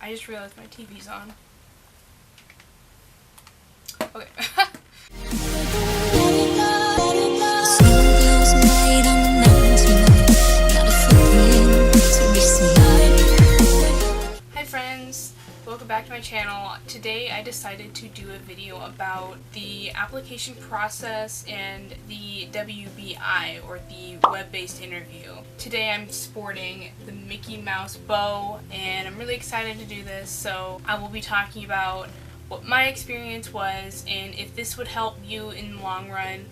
I just realized my TV's on. Okay. Hi friends, welcome back to my channel. Today I decided to do a video about the application process and the WBI, or the web-based interview. Today I'm sporting the Mickey Mouse bow and I'm really excited to do this, so I will be talking about what my experience was, and if this would help you in the long run,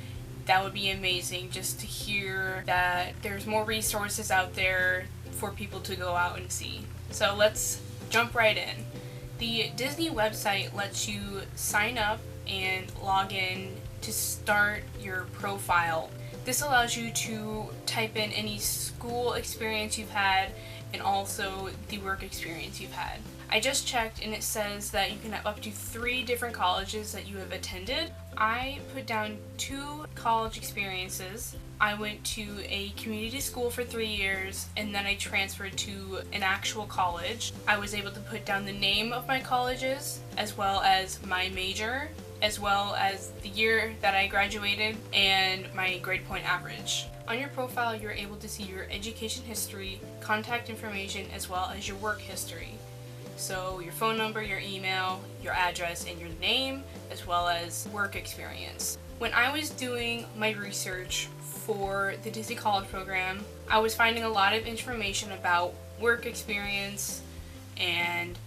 that would be amazing, just to hear that there's more resources out there for people to go out and see. So let's jump right in. The Disney website lets you sign up and log in to start your profile. This allows you to type in any school experience you've had and also the work experience you've had. I just checked and it says that you can have up to 3 different colleges that you have attended. I put down 2 college experiences. I went to a community school for 3 years and then I transferred to an actual college. I was able to put down the name of my colleges as well as my major, as well as the year that I graduated and my grade point average. On your profile, you're able to see your education history, contact information, as well as your work history. So your phone number, your email, your address, and your name, as well as work experience. When I was doing my research for the Disney College program, I was finding a lot of information about work experience and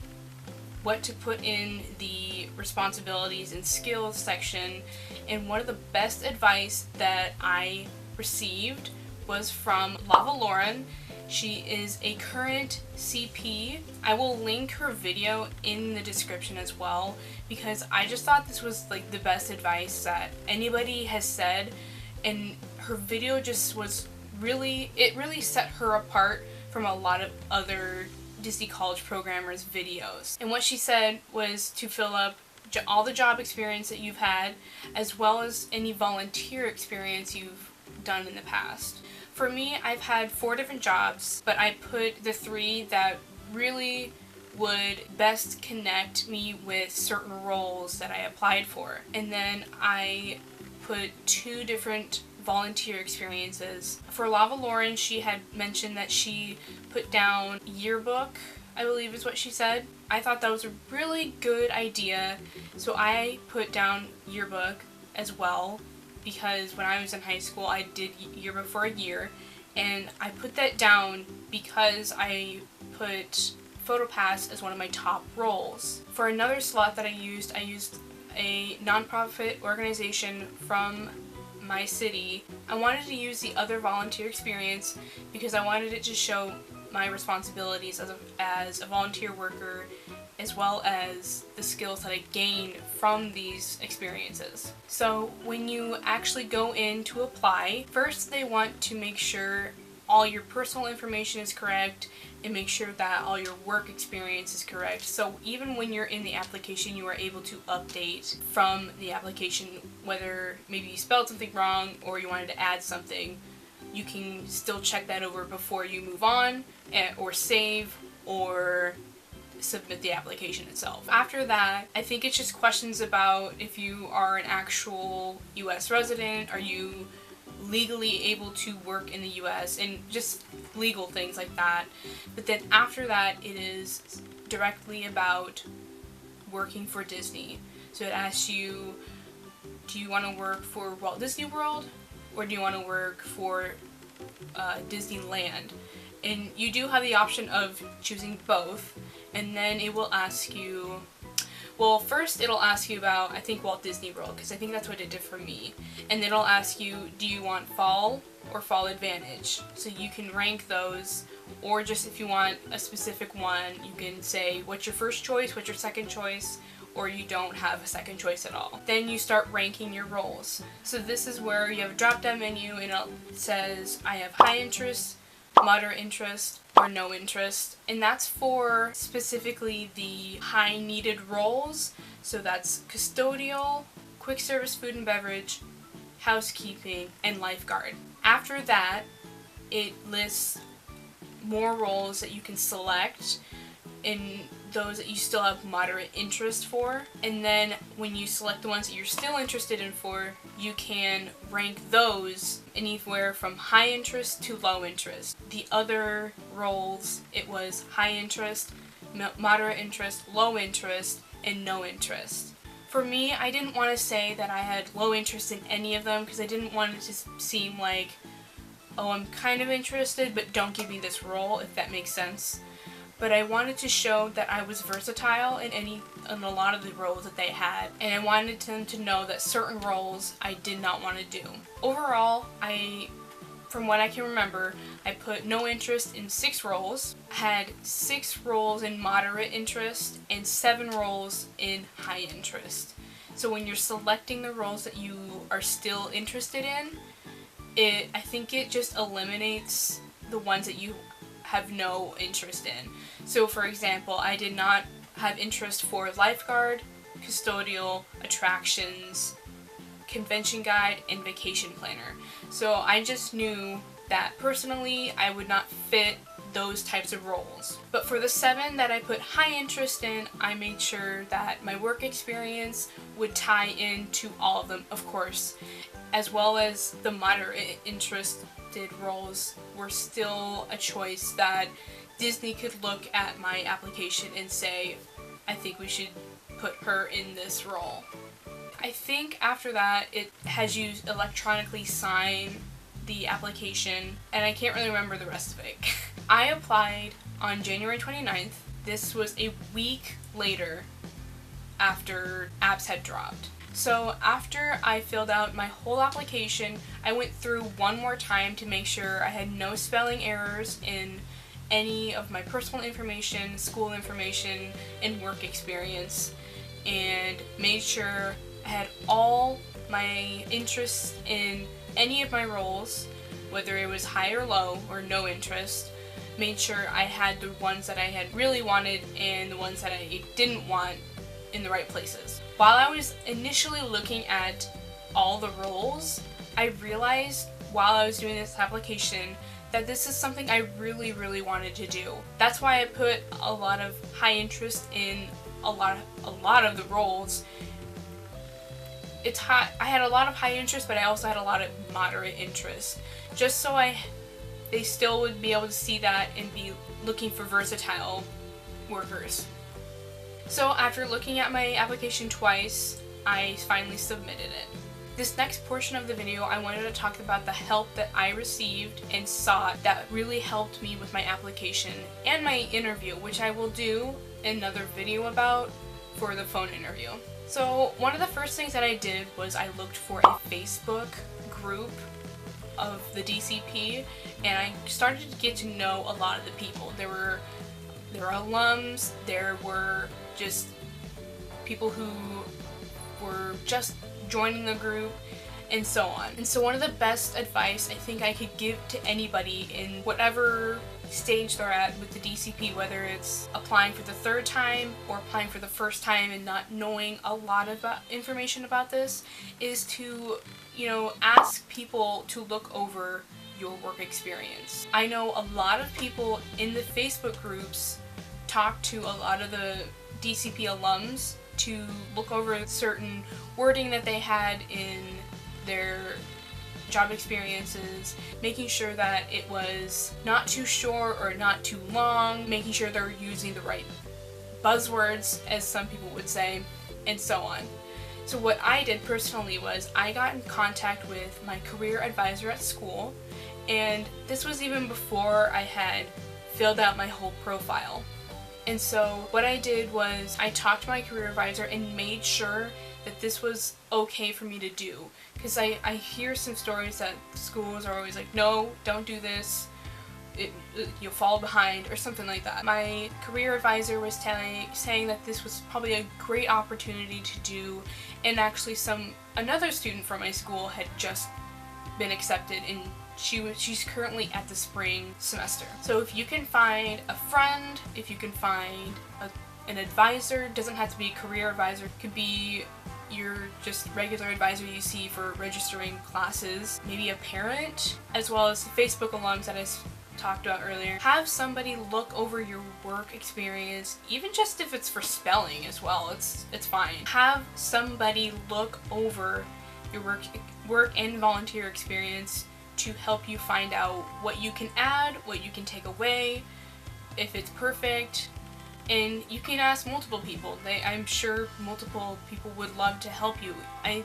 what to put in the responsibilities and skills section. And one of the best advice that I received was from LavaLauren. She is a current CP. I will link her video in the description as well, because I just thought this was like the best advice that anybody has said, and her video just was really set her apart from a lot of other Disney College programmers' videos. And what she said was to fill up all the job experience that you've had, as well as any volunteer experience you've done in the past. For me, I've had 4 different jobs, but I put the 3 that really would best connect me with certain roles that I applied for. And then I put 2 different volunteer experiences. For LavaLauren, she had mentioned that she put down yearbook, I believe is what she said. I thought that was a really good idea, so I put down yearbook as well, because when I was in high school I did yearbook for a year, and I put that down because I put PhotoPass as one of my top roles. For another slot that I used a nonprofit organization from my city. I wanted to use the other volunteer experience because I wanted it to show my responsibilities as a volunteer worker, as well as the skills that I gained from these experiences. So when you actually go in to apply, first they want to make sure all your personal information is correct and make sure that all your work experience is correct. So even when you're in the application, you are able to update from the application, whether maybe you spelled something wrong or you wanted to add something, you can still check that over before you move on, or save, or submit the application itself. After that, I think it's just questions about if you are an actual US resident, are you legally able to work in the US, and just legal things like that. But then after that, it is directly about working for Disney. So it asks you, do you want to work for Walt Disney World, or do you want to work for Disneyland? And you do have the option of choosing both, and then it will ask you, well, first it'll ask you about, I think, Walt Disney World, because I think that's what it did for me. And then it'll ask you, do you want Fall or Fall Advantage? So you can rank those, or just if you want a specific one, you can say what's your first choice, what's your second choice, or you don't have a second choice at all. Then you start ranking your roles. So this is where you have a drop-down menu and it says, I have high interest, moderate interest, or no interest, and that's for specifically the high needed roles. So that's custodial, quick service food and beverage, housekeeping, and lifeguard. After that, it lists more roles that you can select in those that you still have moderate interest for, and then when you select the ones that you're still interested in for, you can rank those anywhere from high interest to low interest. The other roles, it was high interest, moderate interest, low interest, and no interest. For me, I didn't want to say that I had low interest in any of them because I didn't want it to seem like, oh, I'm kind of interested, but don't give me this role, if that makes sense. But I wanted to show that I was versatile in a lot of the roles that they had, and I wanted them to know that certain roles I did not want to do. Overall, from what I can remember, I put no interest in 6 roles, had 6 roles in moderate interest, and 7 roles in high interest. So when you're selecting the roles that you are still interested in, I think it just eliminates the ones that you have no interest in. So for example, I did not have interest for lifeguard, custodial, attractions, convention guide, and vacation planner. So I just knew that personally I would not fit those types of roles. But for the 7 that I put high interest in, I made sure that my work experience would tie into all of them, of course, as well as the moderate interested roles were still a choice that Disney could look at my application and say, I think we should put her in this role. I think after that it has you electronically sign the application, and I can't really remember the rest of it. I applied on January 29th. This was a week later after apps had dropped. So after I filled out my whole application, I went through one more time to make sure I had no spelling errors in any of my personal information, school information, and work experience, and made sure I had all my interests in any of my roles, whether it was high or low or no interest. Made sure I had the ones that I had really wanted and the ones that I didn't want in the right places. While I was initially looking at all the roles, I realized while I was doing this application that this is something I really, really wanted to do. That's why I put a lot of high interest in a lot of the roles. I had a lot of high interest, but I also had a lot of moderate interest, just so they still would be able to see that and be looking for versatile workers. So after looking at my application twice, I finally submitted it. This next portion of the video, I wanted to talk about the help that I received and sought that really helped me with my application and my interview, which I will do another video about for the phone interview. So one of the first things that I did was I looked for a Facebook group of the DCP, and I started to get to know a lot of the people. There were alums, there were just people who were just joining the group, and so on. And so one of the best advice I think I could give to anybody in whatever stage they're at with the DCP, whether it's applying for the 3rd time or applying for the 1st time and not knowing a lot of information about this, is to, ask people to look over your work experience. I know a lot of people in the Facebook groups talk to a lot of the DCP alums to look over certain wording that they had in their job experiences, making sure that it was not too short or not too long, making sure they're using the right buzzwords, as some people would say, and so on. So what I did personally was I got in contact with my career advisor at school, and this was even before I had filled out my whole profile. And so what I did was I talked to my career advisor and made sure that this was okay for me to do. Because I hear some stories that schools are always like, no, don't do this, you'll fall behind, or something like that. My career advisor was saying that this was probably a great opportunity to do, and actually another student from my school had just been accepted, and she's currently at the spring semester. So if you can find a friend, if you can find an advisor, doesn't have to be a career advisor, it could be your just regular advisor you see for registering classes, maybe a parent, as well as Facebook alums that talked about earlier. Have somebody look over your work experience, even just if it's for spelling as well, it's fine. Have somebody look over your work and volunteer experience to help you find out what you can add, what you can take away, if it's perfect. And you can ask multiple people. I'm sure multiple people would love to help you. I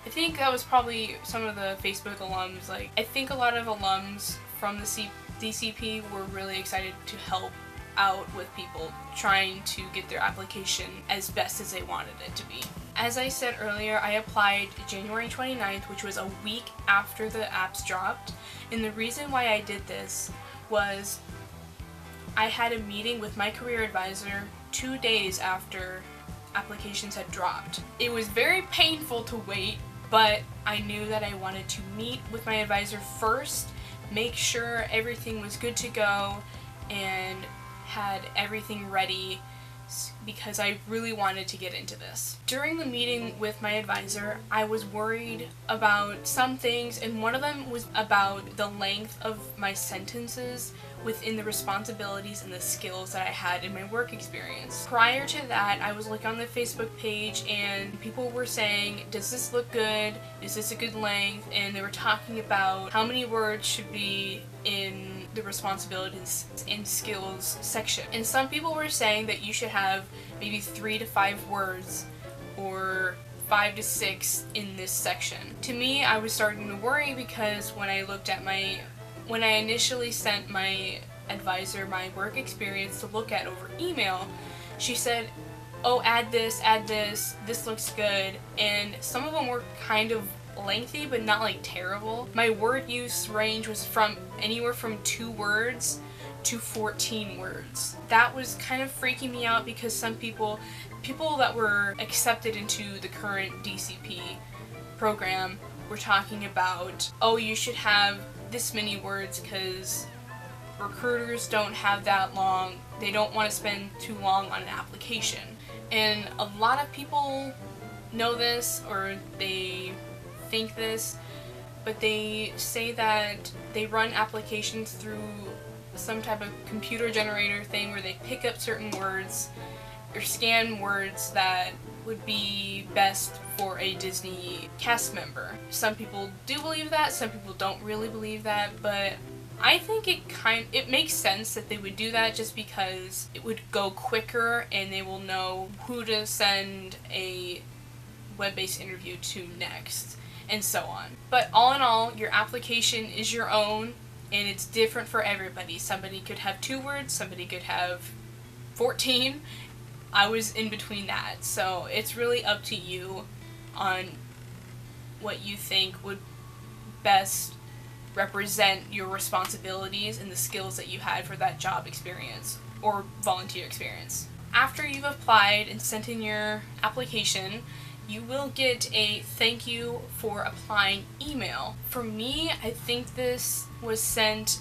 think that was probably some of the Facebook alums. Like, I think a lot of alums from the DCP were really excited to help out with people trying to get their application as best as they wanted it to be. As I said earlier, I applied January 29th, which was a week after the apps dropped. And the reason why I did this was I had a meeting with my career advisor 2 days after applications had dropped. It was very painful to wait, but I knew that I wanted to meet with my advisor first, make sure everything was good to go, and had everything ready because I really wanted to get into this. During the meeting with my advisor, I was worried about some things, and one of them was about the length of my sentences within the responsibilities and the skills that I had in my work experience. Prior to that, I was looking on the Facebook page and people were saying, does this look good? Is this a good length? And they were talking about how many words should be in the responsibilities and skills section. And some people were saying that you should have maybe 3 to 5 words or 5 to 6 in this section. To me, I was starting to worry because when I initially sent my advisor my work experience to look at over email, she said, oh, add this, this looks good, and some of them were kind of lengthy but not like terrible. My word use range was from anywhere from 2 words to 14 words. That was kind of freaking me out because some people that were accepted into the current DCP program were talking about, oh, you should have this many words because recruiters don't have that long. They don't want to spend too long on an application. And a lot of people know this, or they think this, but they say that they run applications through some type of computer generator thing where they pick up certain words or scan words that would be best for a Disney cast member. Some people do believe that, some people don't really believe that, but I think it makes sense that they would do that just because it would go quicker and they will know who to send a web-based interview to next, and so on. But all in all, your application is your own and it's different for everybody. Somebody could have 2 words, somebody could have 14. I was in between that, so it's really up to you on what you think would best represent your responsibilities and the skills that you had for that job experience or volunteer experience. After you've applied and sent in your application, you will get a thank you for applying email. For me, I think this was sent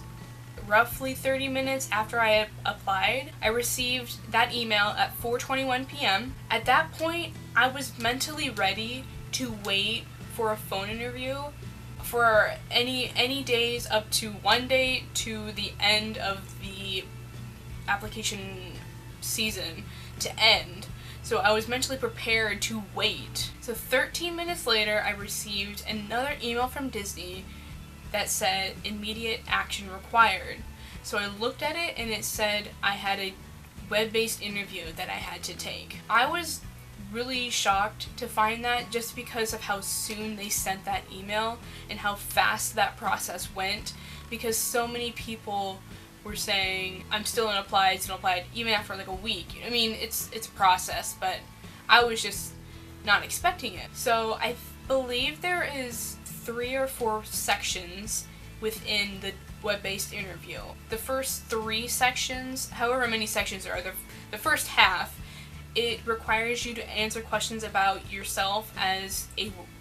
roughly 30 minutes after I had applied. I received that email at 4:21 p.m. At that point, I was mentally ready to wait for a phone interview for any days up to 1 day to the end of the application season to end. So I was mentally prepared to wait. So 13 minutes later, I received another email from Disney that said immediate action required. So I looked at it and it said I had a web-based interview that I had to take. I was really shocked to find that just because of how soon they sent that email and how fast that process went, because so many people were saying I'm still unapplied, even after like a week. I mean, it's a process, but I was just not expecting it. So I believe there is 3 or 4 sections within the web-based interview. The first 3 sections, however many sections there are, the first half, it requires you to answer questions about yourself as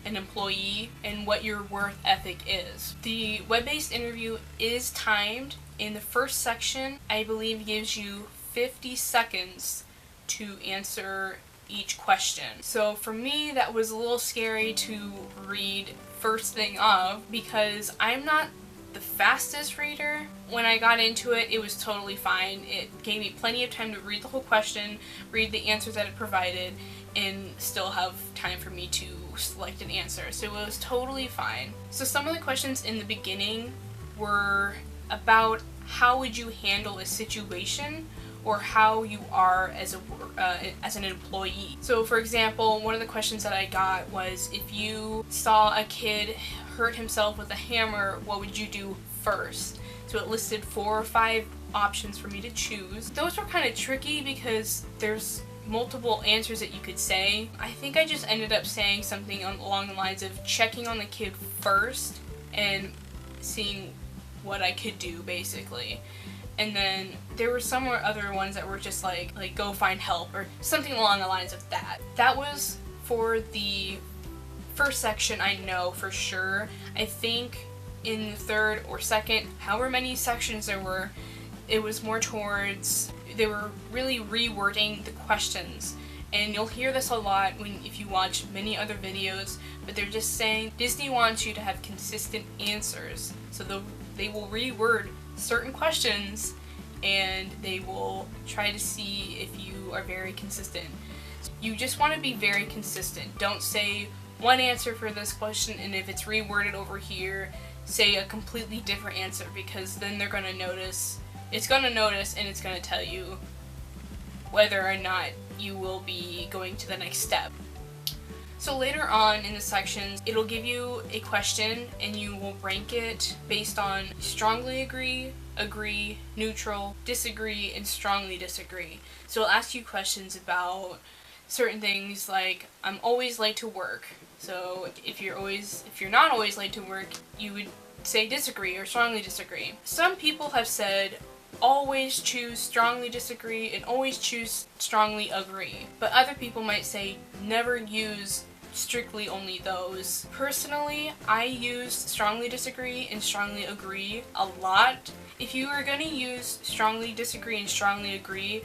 an employee and what your work ethic is. The web-based interview is timed. In the first section, I believe gives you 50 seconds to answer each question. So for me, that was a little scary to read first thing off because I'm not the fastest reader. When I got into it, it was totally fine. It gave me plenty of time to read the whole question, read the answers that it provided, and still have time for me to select an answer. So it was totally fine. So some of the questions in the beginning were about how would you handle a situation or how you are as an employee. So for example, one of the questions that I got was, if you saw a kid hurt himself with a hammer, what would you do first? So it listed 4 or 5 options for me to choose. Those were kind of tricky because there's multiple answers that you could say. I think I just ended up saying something along the lines of checking on the kid first and seeing what I could do, basically. And then there were some other ones that were just like go find help or something along the lines of that. That was for the first section, I know for sure. I think in the third or second, however many sections there were, it was more towards, they were really rewording the questions. And you'll hear this a lot if you watch many other videos, but they're just saying Disney wants you to have consistent answers. So they will reword certain questions and they will try to see if you are very consistent. You just want to be very consistent. Don't say one answer for this question and if it's reworded over here, say a completely different answer, because then they're going to notice. It's going to notice and it's going to tell you whether or not you will be going to the next step. So later on in the sections, it'll give you a question and you will rank it based on strongly agree, agree, neutral, disagree, and strongly disagree. So it'll ask you questions about certain things like, I'm always late to work. So if you're not always late to work, you would say disagree or strongly disagree. Some people have said always choose strongly disagree and always choose strongly agree. But other people might say never use strictly only those. Personally, I use strongly disagree and strongly agree a lot. If you are going to use strongly disagree and strongly agree,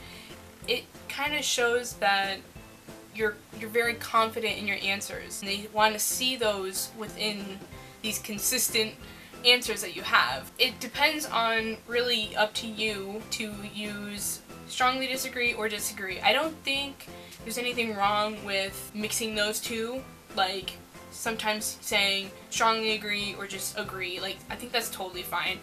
it kind of shows that you're very confident in your answers. And they want to see those within these consistent answers that you have. It depends on, really up to you to use strongly disagree or disagree. I don't think there's anything wrong with mixing those two, like sometimes saying strongly agree or just agree. Like, I think that's totally fine.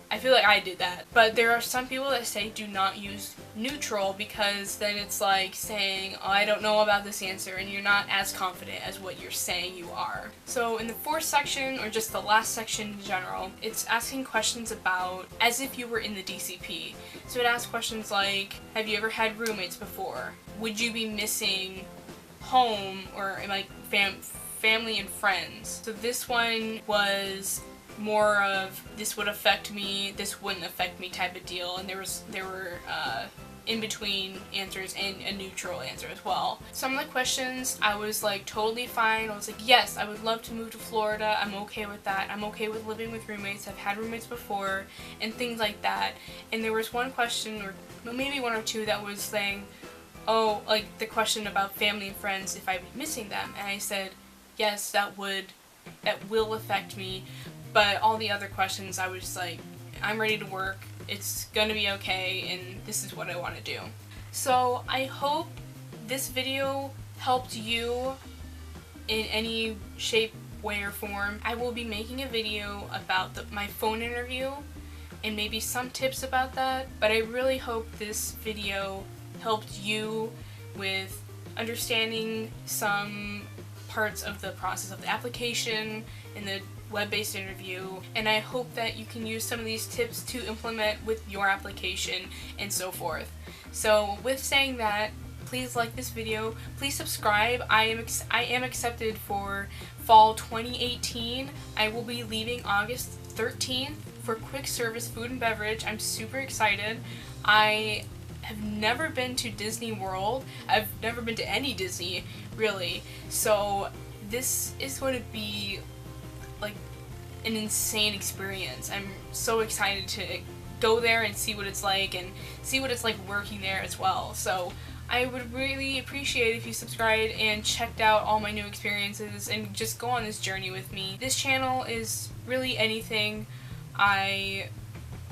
I feel like I did that. But there are some people that say do not use neutral, because then it's like saying, oh, I don't know about this answer, and you're not as confident as what you're saying you are. So in the fourth section, or just the last section in general, it's asking questions about as if you were in the DCP. So it asks questions like, have you ever had roommates before? Would you be missing home or like family and friends? So this one was more of this would affect me, this wouldn't affect me type of deal, and there were in between answers and a neutral answer as well. Some of the questions I was like totally fine. I was like, yes, I would love to move to Florida. I'm okay with that. I'm okay with living with roommates. I've had roommates before and things like that. And there was one question, or maybe one or two, that was saying, oh, like the question about family and friends, if I'd be missing them. And I said, yes, that will affect me. But all the other questions, I was just like, I'm ready to work, it's gonna be okay, and this is what I want to do. So I hope this video helped you in any shape, way, or form. I will be making a video about my phone interview and maybe some tips about that, but I really hope this video helped you with understanding some parts of the process of the application and the web-based interview, and I hope that you can use some of these tips to implement with your application and so forth. So with saying that, please like this video, please subscribe. I am accepted for fall 2018. I will be leaving August 13th for quick service food and beverage. I'm super excited. I have never been to Disney World. I've never been to any Disney, really. So this is going to be like an insane experience. I'm so excited to go there and see what it's like, and see what it's like working there as well. So I would really appreciate if you subscribed and checked out all my new experiences and just go on this journey with me. This channel is really anything. I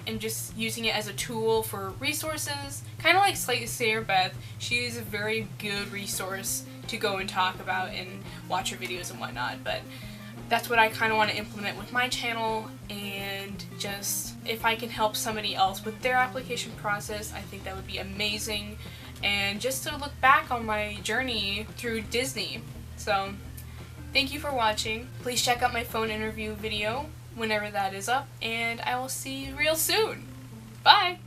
am just using it as a tool for resources, kind of like Sarah Beth. She's a very good resource to go and talk about and watch her videos and whatnot, but that's what I kind of want to implement with my channel, and just if I can help somebody else with their application process, I think that would be amazing, and just to look back on my journey through Disney. So thank you for watching. Please check out my phone interview video whenever that is up, and I will see you real soon. Bye!